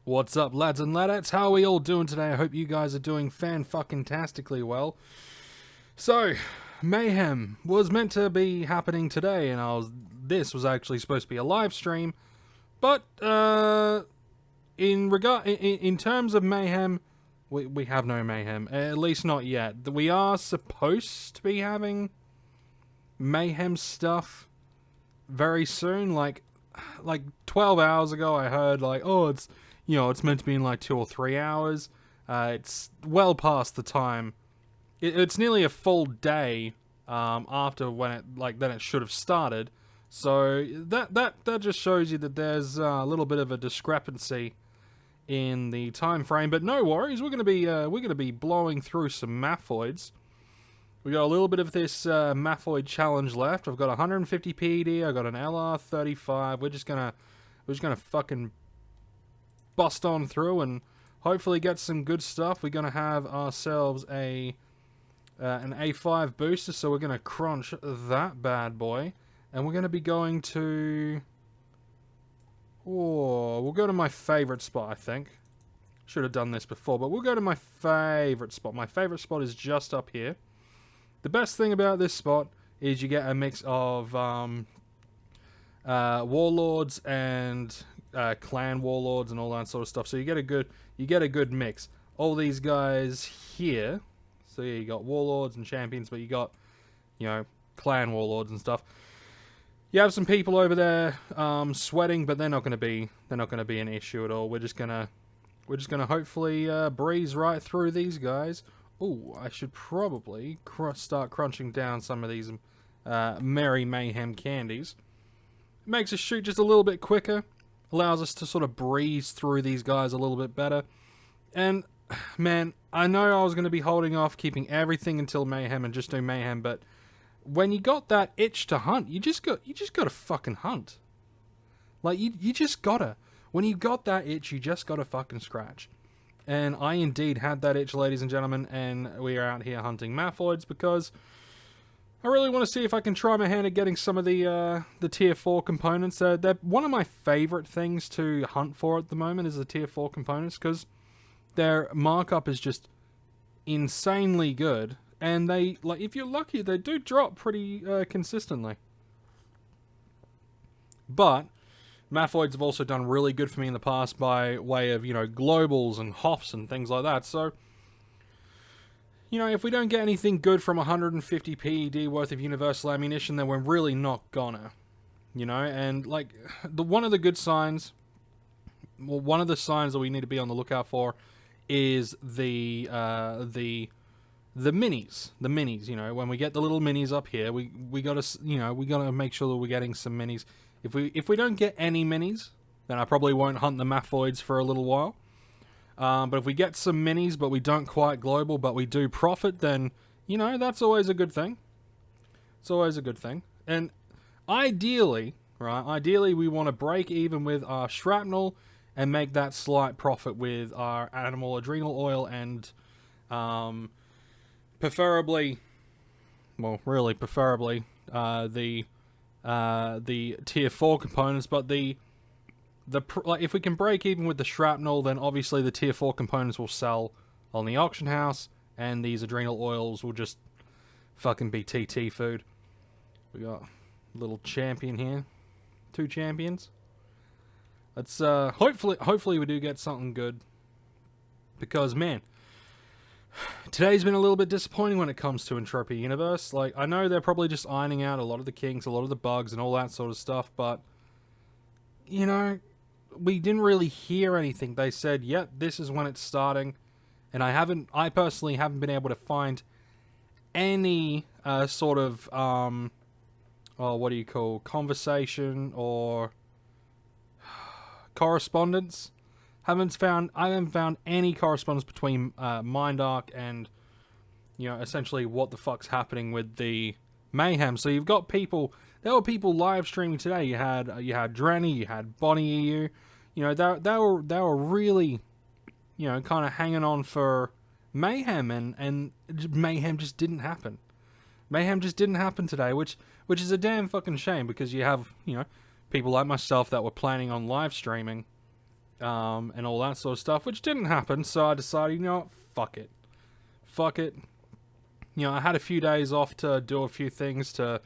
What's up, lads and ladettes? How are we all doing today? I hope you guys are doing fan-fucking-tastically well. So, Mayhem was meant to be happening today, and this was actually supposed to be a live stream, but in terms of Mayhem, we have no Mayhem, at least not yet. We are supposed to be having Mayhem stuff very soon. Like 12 hours ago, I heard it's meant to be in like 2 or 3 hours. It's well past the time. It's nearly a full day after then it should have started. So that just shows you that there's a little bit of a discrepancy in the time frame. But no worries, we're gonna be blowing through some Maffoids. We got a little bit of this Maffoid challenge left. I've got 150 PED. I got an LR35. We're just gonna fucking bust on through and hopefully get some good stuff. We're gonna have ourselves an A5 booster, so we're gonna crunch that bad boy, and we're gonna be going to. Oh, we'll go to my favorite spot. I think should have done this before, but we'll go to my favorite spot. My favorite spot is just up here. The best thing about this spot is you get a mix of warlords and clan warlords and all that sort of stuff. So you get a good mix. All these guys here. So yeah, you got warlords and champions, but you got clan warlords and stuff. You have some people over there sweating, but they're not going to be an issue at all. We're just gonna hopefully breeze right through these guys. Oh, I should probably start crunching down some of these Merry Mayhem candies. It makes us shoot just a little bit quicker, allows us to sort of breeze through these guys a little bit better. And, man, I know I was going to be holding off keeping everything until Mayhem and just do Mayhem, but when you got that itch to hunt, you just gotta fucking hunt. Like, you just gotta. When you got that itch, you just gotta fucking scratch. And I indeed had that itch, ladies and gentlemen, and we are out here hunting Maffoids because I really want to see if I can try my hand at getting some of the tier 4 components. They're one of my favorite things to hunt for at the moment is the tier 4 components, because their markup is just insanely good, and they, like, if you're lucky, they do drop pretty consistently. But Maffoids have also done really good for me in the past by way of, globals and hoffs and things like that. So, if we don't get anything good from 150 PED worth of universal ammunition, then we're really not gonna. And, one of the good signs, one of the signs that we need to be on the lookout for is the minis. The minis, when we get the little minis up here, we gotta make sure that we're getting some minis. If we don't get any minis, then I probably won't hunt the Maffoids for a little while. But if we get some minis, but we don't quite global, but we do profit, then, that's always a good thing. It's always a good thing. And ideally, we want to break even with our shrapnel and make that slight profit with our animal adrenal oil and, preferably, the tier 4 components, but if we can break even with the shrapnel, then obviously the tier 4 components will sell on the auction house, and these adrenal oils will just fucking be TT food. We got a little champion here. 2 champions. Let's hopefully we do get something good, because man, today's been a little bit disappointing when it comes to Entropia Universe. Like, I know they're probably just ironing out a lot of the kinks, a lot of the bugs, and all that sort of stuff, but, we didn't really hear anything. They said, yep, this is when it's starting, and I personally haven't been able to find any sort of, conversation or correspondence. I haven't found any correspondence between Mindark and, essentially what the fuck's happening with the Mayhem. So you've got people. There were people live streaming today. You had Dranny, you had Bonnie EU. They were really, kind of hanging on for Mayhem, and Mayhem just didn't happen. Mayhem just didn't happen today, which is a damn fucking shame, because you have, people like myself that were planning on live streaming and all that sort of stuff, which didn't happen. So I decided, you know what, fuck it. You know, I had a few days off to do a few things, to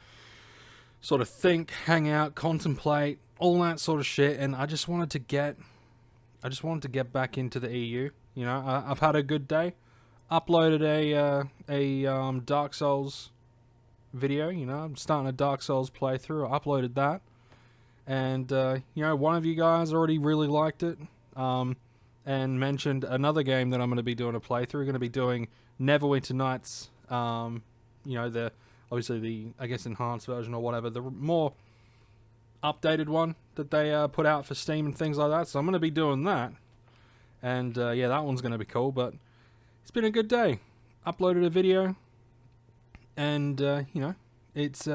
sort of think, hang out, contemplate, all that sort of shit, and I just wanted to get back into the EU. You know, I've had a good day. Uploaded a Dark Souls video. You know, I'm starting a Dark Souls playthrough. I uploaded that, and you know, one of you guys already really liked it, and mentioned another game that I'm going to be doing a playthrough. Going to be doing Neverwinter Nights. You know, obviously the, I guess, enhanced version or whatever, the more updated one that they put out for Steam and things like that. So I'm going to be doing that, and yeah, that one's going to be cool. But it's been a good day. Uploaded a video, and you know, it's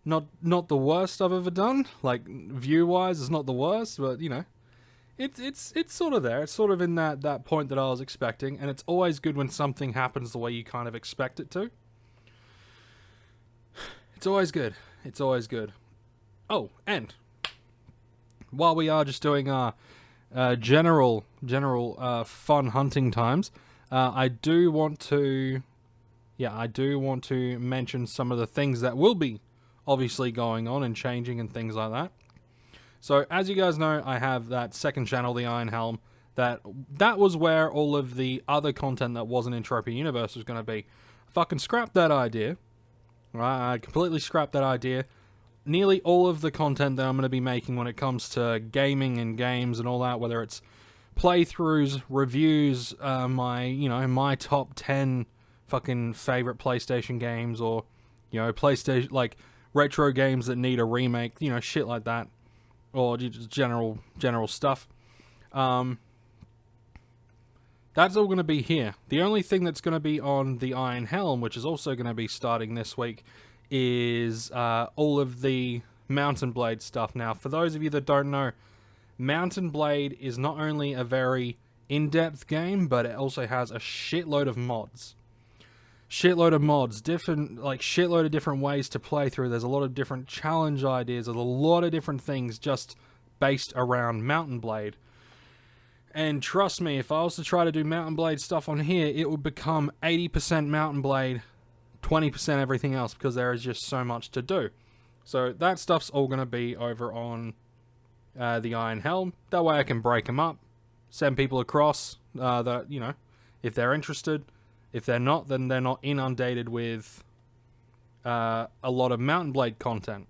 not the worst I've ever done. Like, view wise, it's not the worst, but you know, it's sort of there. It's sort of in that point that I was expecting, and it's always good when something happens the way you kind of expect it to. It's always good. It's always good. Oh, and while we are just doing our general fun hunting times, I do want to mention some of the things that will be obviously going on and changing and things like that. So, as you guys know, I have that second channel, the Iron Helm. That was where all of the other content that wasn't Entropia Universe was going to be. Fucking scrapped that idea. Right, I completely scrapped that idea. Nearly all of the content that I'm going to be making when it comes to gaming and games and all that, whether it's playthroughs, reviews, my top 10 fucking favorite PlayStation games, or, you know, PlayStation, like, retro games that need a remake, you know, shit like that, or just general stuff. That's all going to be here. The only thing that's going to be on the Iron Helm, which is also going to be starting this week, is all of the Mountain Blade stuff. Now, for those of you that don't know, Mountain Blade is not only a very in-depth game, but it also has a shitload of mods. Shitload of different ways to play through. There's a lot of different challenge ideas. There's a lot of different things just based around Mountain Blade. And trust me, if I was to try to do Mountain Blade stuff on here, it would become 80% Mountain Blade, 20% everything else, because there is just so much to do. So that stuff's all going to be over on the Iron Helm. That way I can break them up, send people across that, you know, if they're interested. If they're not, then they're not inundated with a lot of Mountain Blade content.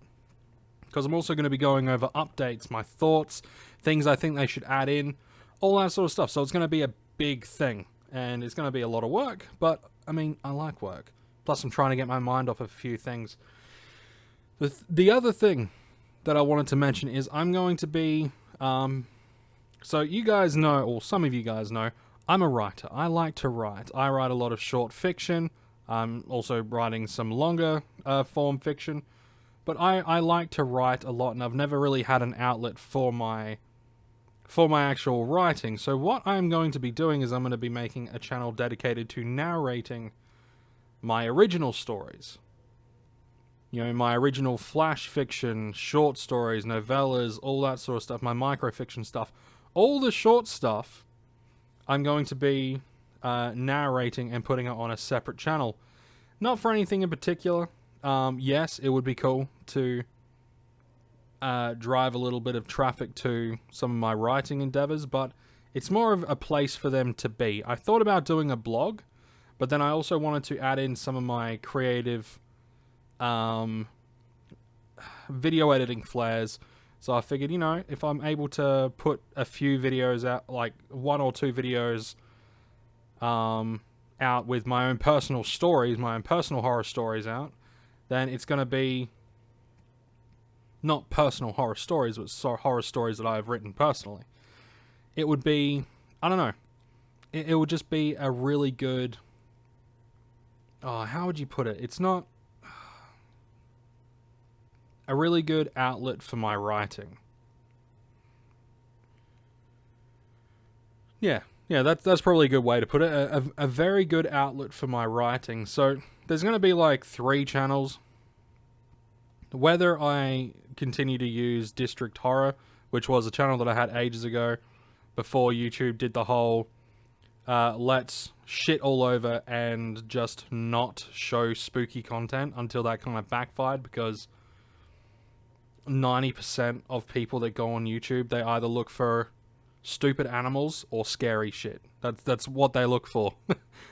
Because I'm also going to be going over updates, my thoughts, things I think they should add in, all that sort of stuff. So it's going to be a big thing, and it's going to be a lot of work, but, I mean, I like work. Plus, I'm trying to get my mind off of a few things. The other thing that I wanted to mention is I'm going to be... so you guys know, or some of you guys know, I'm a writer. I like to write. I write a lot of short fiction. I'm also writing some longer form fiction. But I like to write a lot, and I've never really had an outlet for my actual writing. So what I'm going to be doing is I'm going to be making a channel dedicated to narrating my original stories. You know, my original flash fiction, short stories, novellas, all that sort of stuff, my microfiction stuff. All the short stuff, I'm going to be narrating and putting it on a separate channel. Not for anything in particular. Yes, it would be cool to drive a little bit of traffic to some of my writing endeavors, but it's more of a place for them to be. I thought about doing a blog, but then I also wanted to add in some of my creative video editing flares. So I figured, you know, if I'm able to put a few videos out, like 1 or 2 videos out with my own personal stories, my own personal horror stories out, then it's going to be not personal horror stories, but horror stories that I've written personally. It would be, I don't know, it would just be a really good, how would you put it? It's not a really good outlet for my writing. Yeah, that's probably a good way to put it. A very good outlet for my writing. So there's going to be like 3 channels. Whether I continue to use District Horror, which was a channel that I had ages ago, before YouTube did the whole let's shit all over and just not show spooky content, until that kind of backfired, because 90% of people that go on YouTube, they either look for stupid animals or scary shit. That's what they look for.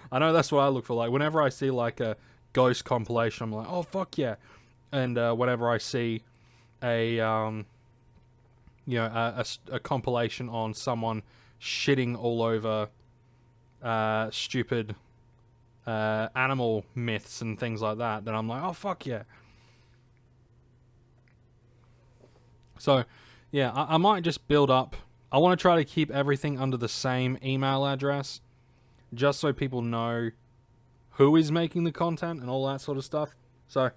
I know that's what I look for. Like, whenever I see like a ghost compilation, I'm like, oh fuck yeah. And whenever I see a a compilation on someone shitting all over stupid animal myths and things like that, then I'm like, oh fuck yeah. So yeah, I might just build up. I want to try to keep everything under the same email address, just so people know who is making the content and all that sort of stuff. So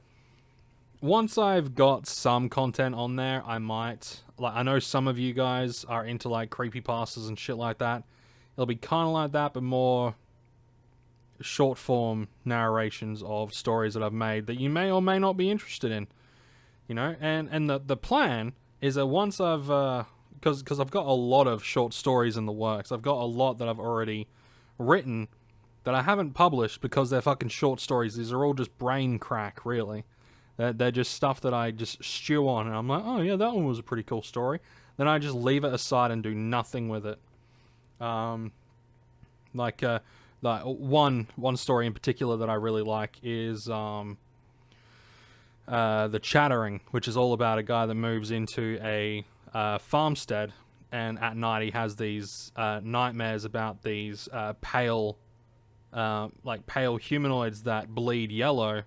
once I've got some content on there, I might, like, I know some of you guys are into like creepypastas and shit like that. It'll be kind of like that, but more short form narrations of stories that I've made that you may or may not be interested in, you know. And the plan is that once I've because I've got a lot of short stories in the works. I've got a lot that I've already written that I haven't published because they're fucking short stories. These are all just brain crack, really. They're just stuff that I just stew on, and I'm like, oh yeah, that one was a pretty cool story. Then I just leave it aside and do nothing with it. Like one story in particular that I really like is The Chattering, which is all about a guy that moves into a farmstead, and at night he has these nightmares about these pale humanoids that bleed yellow,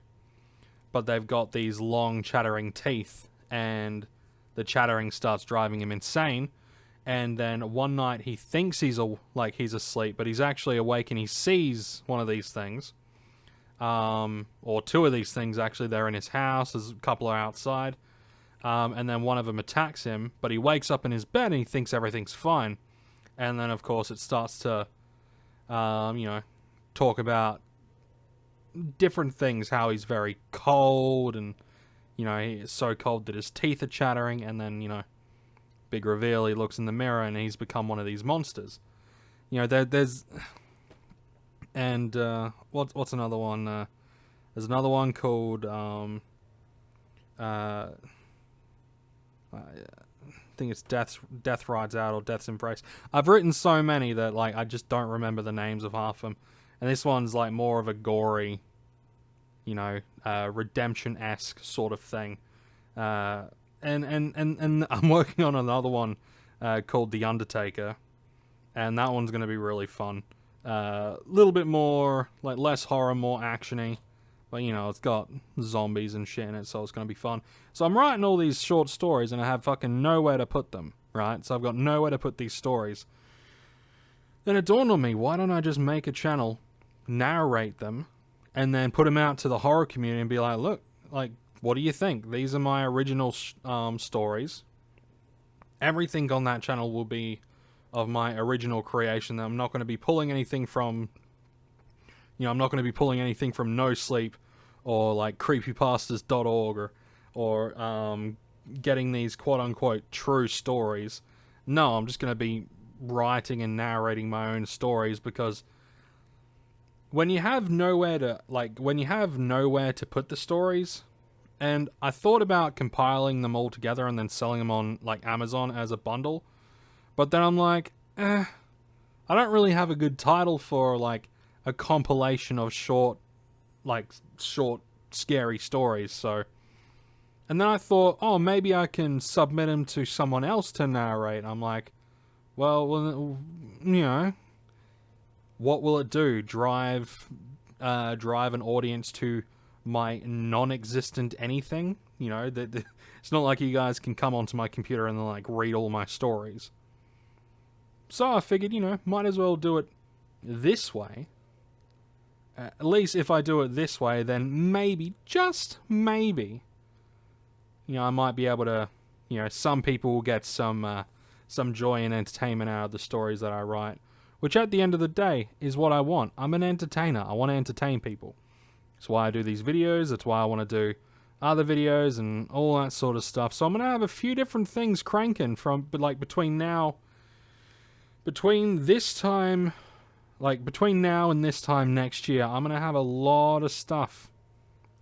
but they've got these long chattering teeth, and the chattering starts driving him insane. And then one night he thinks he's asleep, but he's actually awake, and he sees one of these things, or two of these things actually. They're in his house. There's a couple are outside, and then one of them attacks him. But he wakes up in his bed and he thinks everything's fine. And then of course it starts to, talk about different things. How he's very cold, and he is so cold that his teeth are chattering. And then big reveal, he looks in the mirror and he's become one of these monsters. There's and what's another one? There's another one called I think it's Death Rides Out or Death's Embrace. I've written so many that like I just don't remember the names of half of them. And this one's like more of a gory, redemption-esque sort of thing. And I'm working on another one called The Undertaker, and that one's going to be really fun. A little bit more, like, less horror, more actiony, but it's got zombies and shit in it, so it's going to be fun. So I'm writing all these short stories, and I have fucking nowhere to put them, right? So I've got nowhere to put these stories. Then it dawned on me, why don't I just make a channel, narrate them, and then put them out to the horror community and be like, look, like, what do you think? These are my original stories. Everything on that channel will be of my original creation. I'm not going to be pulling anything from, I'm not going to be pulling anything from No Sleep or like creepypastas.org or getting these quote-unquote true stories. No, I'm just going to be writing and narrating my own stories, because when you have nowhere to put the stories. And I thought about compiling them all together and then selling them on like Amazon as a bundle. But then I'm like, I don't really have a good title for like a compilation of short scary stories. So, and then I thought, oh, maybe I can submit them to someone else to narrate. I'm like, well, what will it do? Drive an audience to my non-existent anything? It's not like you guys can come onto my computer and then like read all my stories. So I figured, might as well do it this way. At least if I do it this way, then maybe, just maybe, I might be able to, some people will get some joy and entertainment out of the stories that I write, which at the end of the day is what I want. I'm an entertainer. I want to entertain people. That's why I do these videos. That's why I want to do other videos and all that sort of stuff. So I'm going to have a few different things cranking between now between this time, like between now and this time next year, I'm gonna have a lot of stuff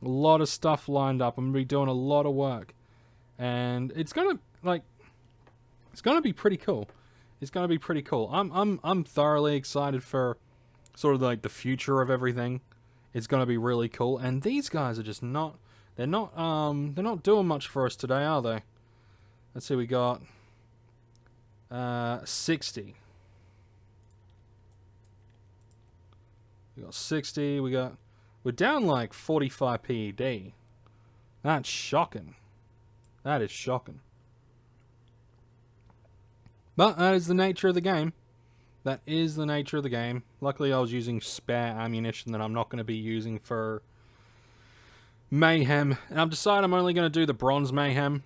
lined up. I'm gonna be doing a lot of work, and it's gonna be pretty cool. It's gonna be pretty cool. I'm thoroughly excited for sort of like the future of everything. It's gonna be really cool. And these guys are just not. They're not doing much for us today, are they? Let's see. We got 60. We got 60. We're down like 45 PED. That's shocking. That is shocking. But that is the nature of the game. That is the nature of the game. Luckily, I was using spare ammunition that I'm not going to be using for Mayhem. And I've decided I'm only going to do the bronze Mayhem,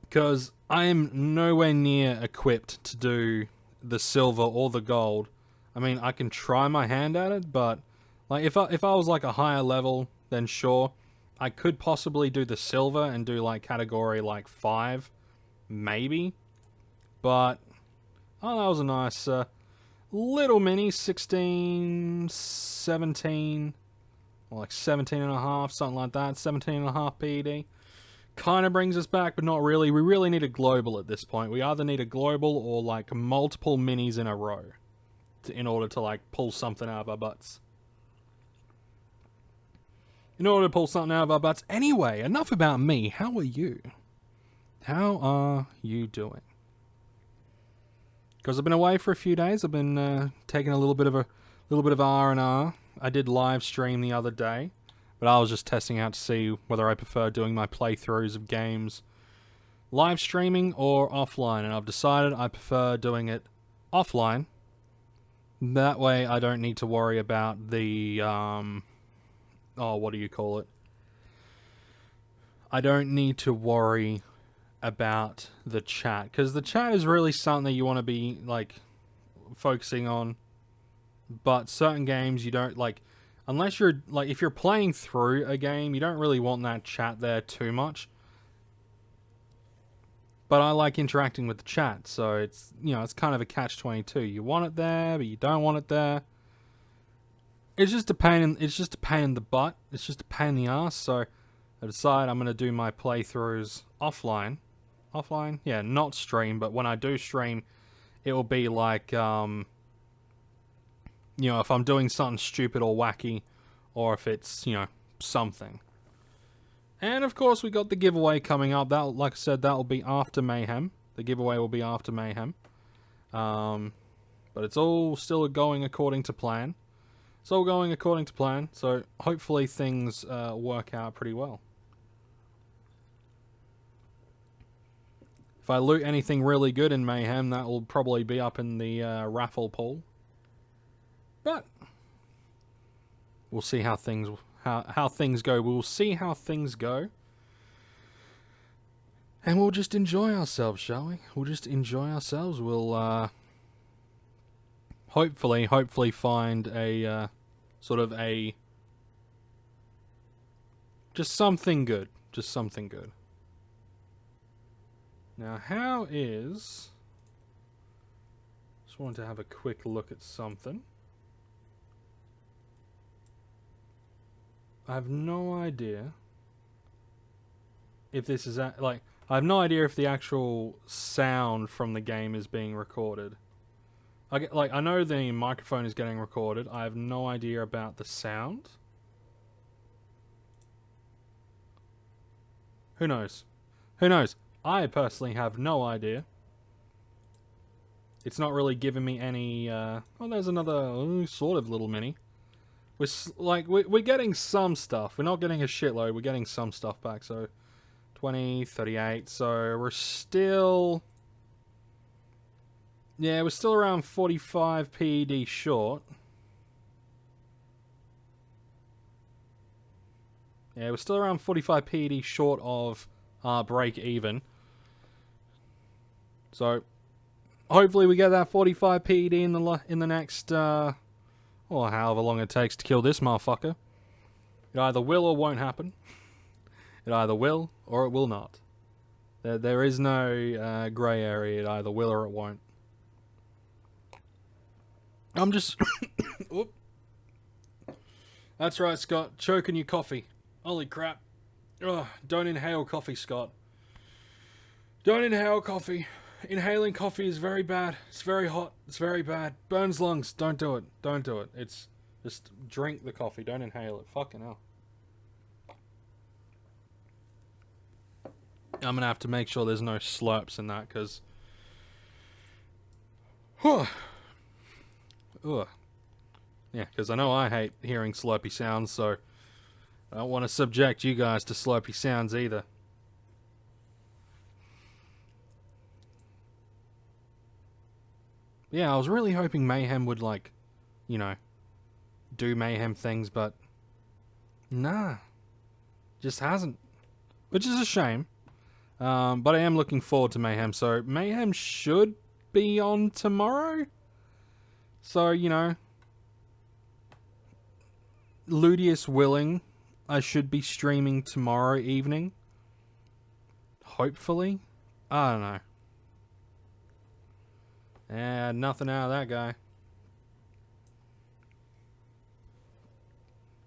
because I am nowhere near equipped to do the silver or the gold. I mean, I can try my hand at it, but like if I was like a higher level, then sure, I could possibly do the silver and do like category like 5, maybe. But oh, that was a nice little mini 16, 17, or like 17 and a half, something like that, 17 and a half PED. Kind of brings us back, but not really. We really need a global at this point. We either need a global or like multiple minis in a row in order to like pull something out of our butts. Anyway, enough about me. How are you? How are you doing? Because I've been away for a few days. I've been taking a little bit of R&R. I did live stream the other day, but I was just testing out to see whether I prefer doing my playthroughs of games live streaming or offline, and I've decided I prefer doing it offline. That way I don't need to worry about the what do you call it? I don't need to worry about the chat, because the chat is really something that you want to be like focusing on, but certain games you don't like, unless you're like, if you're playing through a game, you don't really want that chat there too much. But I like interacting with the chat, so it's, you know, it's kind of a catch-22. You want it there, but you don't want it there. It's just a pain in the butt. It's just a pain in the ass. So I decide I'm gonna do my playthroughs offline. Offline? Yeah, not stream, but when I do stream, it will be like, you know, if I'm doing something stupid or wacky, or if it's, you know, something. And of course, we got the giveaway coming up. That, like I said, that will be after Mayhem. The giveaway will be after Mayhem. But it's all still going according to plan. It's all going according to plan, so hopefully things work out pretty well. If I loot anything really good in Mayhem, that will probably be up in the raffle pool. But we'll see how things go. We'll see how things go. And we'll just enjoy ourselves, shall we? We'll just enjoy ourselves. We'll hopefully find a sort of a just something good. Just something good. Now, how is... Just wanted to have a quick look at something. I have no idea if this is like, I have no idea if the actual sound from the game is being recorded. I know the microphone is getting recorded. I have no idea about the sound. Who knows? Who knows? I personally have no idea. It's not really giving me any, oh, there's another sort of little mini. We're getting some stuff. We're not getting a shitload. We're getting some stuff back. So 20, 38. So we're still... Yeah, we're still around 45 PED short. Yeah, we're still around 45 PED short of break even. So hopefully we get that 45 PED in the next... or however long it takes to kill this motherfucker. It either will or won't happen. It either will or it will not. There is no grey area. It either will or it won't. I'm just... Oop. That's right, Scott. Choking your coffee. Holy crap. Ugh, don't inhale coffee, Scott. Don't inhale coffee. Inhaling coffee is very bad. It's very hot. It's very bad. Burns lungs. Don't do it. Don't do it. It's... Just drink the coffee. Don't inhale it. Fucking hell. I'm gonna have to make sure there's no slurps in that, because... Ugh. Yeah, because I know I hate hearing slurpy sounds, so... I don't want to subject you guys to slurpy sounds either. Yeah, I was really hoping Mayhem would, like, you know, do Mayhem things, but nah, just hasn't, which is a shame. But I am looking forward to Mayhem, so Mayhem should be on tomorrow. So, you know, Ludius willing, I should be streaming tomorrow evening. Hopefully. I don't know. Yeah, nothing out of that guy.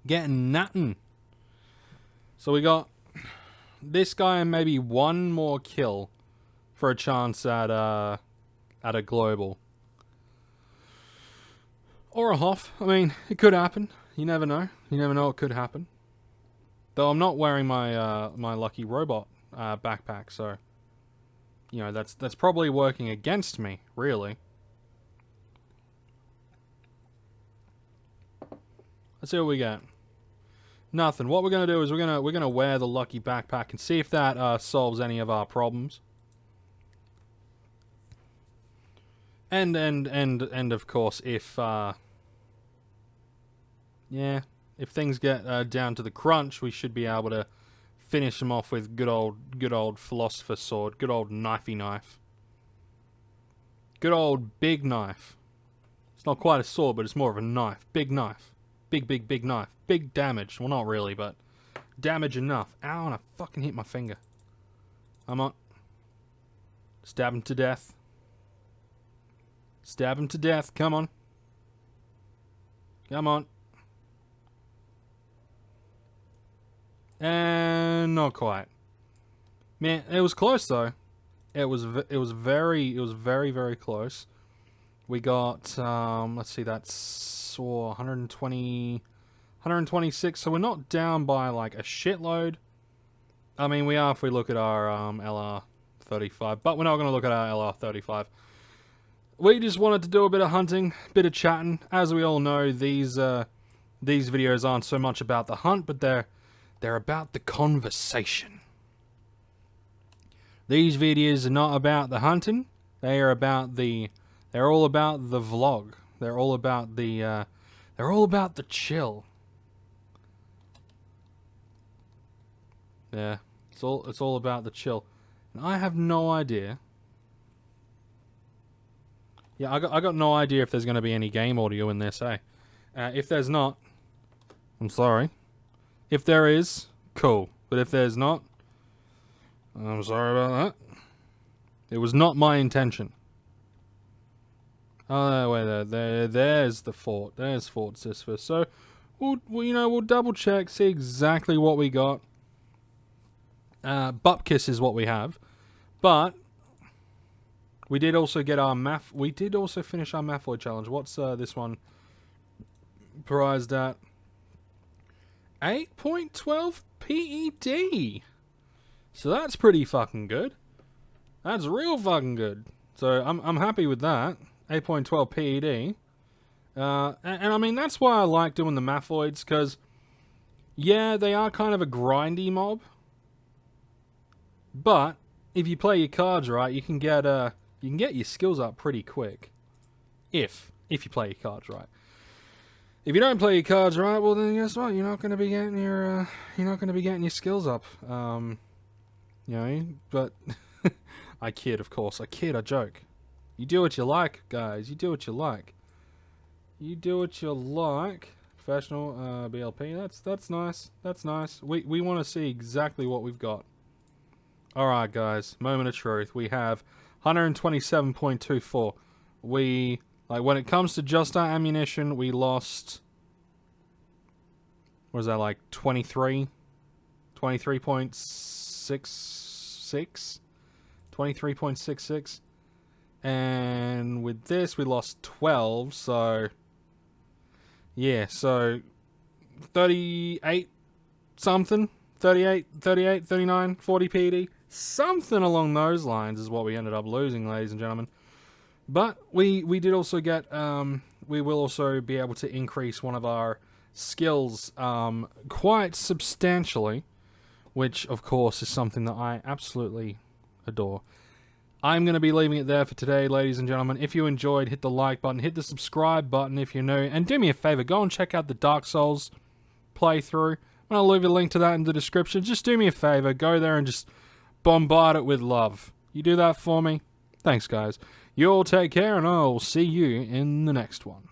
Getting nothing. So we got this guy and maybe one more kill for a chance at a global. Or a Hoff. I mean, it could happen. You never know. You never know what could happen. Though I'm not wearing my my lucky robot backpack, so you know that's probably working against me, really. Let's see what we got. Nothing. What we're gonna do is we're gonna wear the lucky backpack and see if that solves any of our problems. And of course, if yeah, if things get down to the crunch, we should be able to finish them off with good old philosopher's sword, good old knifey knife, good old big knife. It's not quite a sword, but it's more of a knife, big knife. Big knife. Big damage. Well, not really, but damage enough. Ow, and I fucking hit my finger. I'm on. Stab him to death. Stab him to death. Come on. Come on. And not quite. Man, it was close though. It was very close. We got let's see, that's 120, 126, so we're not down by like a shitload. I mean, we are if we look at our LR35, but we're not going to look at our LR35. We just wanted to do a bit of hunting, bit of chatting. As we all know, these videos aren't so much about the hunt, but they're about the conversation. These videos are not about the hunting. They're all about the vlog. They're all about the chill. Yeah, it's all about the chill. And I have no idea. Yeah, I got no idea if there's going to be any game audio in this, eh? If there's not, I'm sorry. If there is, cool. But if there's not, I'm sorry about that. It was not my intention. Oh, wait, there's the fort. There's Fort Sisyphus. So, we'll double check, see exactly what we got. Bupkis is what we have. But, we did also get our we did also finish our Maffoid challenge. What's this one prized at? 8.12 PED. So that's pretty fucking good. That's real fucking good. So I'm happy with that. 8.12 PED. And I mean, that's why I like doing the Maffoids, because, yeah, they are kind of a grindy mob. But, if you play your cards right, you can get your skills up pretty quick. If you play your cards right. If you don't play your cards right, well then guess what? You're not going to be getting your skills up. You know, but I kid, of course. I joke. You do what you like, guys. You do what you like. You do what you like. Professional BLP. That's nice. That's nice. We want to see exactly what we've got. All right, guys. Moment of truth. We have 127.24. We Like, when it comes to just our ammunition, we lost... What is that, like 23? 23.66? 23.66? And with this, we lost 12, so... Yeah, so... 38 something? 38, 39, 40 PED? Something along those lines is what we ended up losing, ladies and gentlemen. But we did also get... we will also be able to increase one of our skills quite substantially, which of course is something that I absolutely adore. I'm going to be leaving it there for today, ladies and gentlemen. If you enjoyed, hit the like button, hit the subscribe button if you're new, and do me a favor, go and check out the Dark Souls playthrough. I'll leave a link to that in the description. Just do me a favor, go there and just bombard it with love. You do that for me? Thanks, guys. You all take care, and I'll see you in the next one.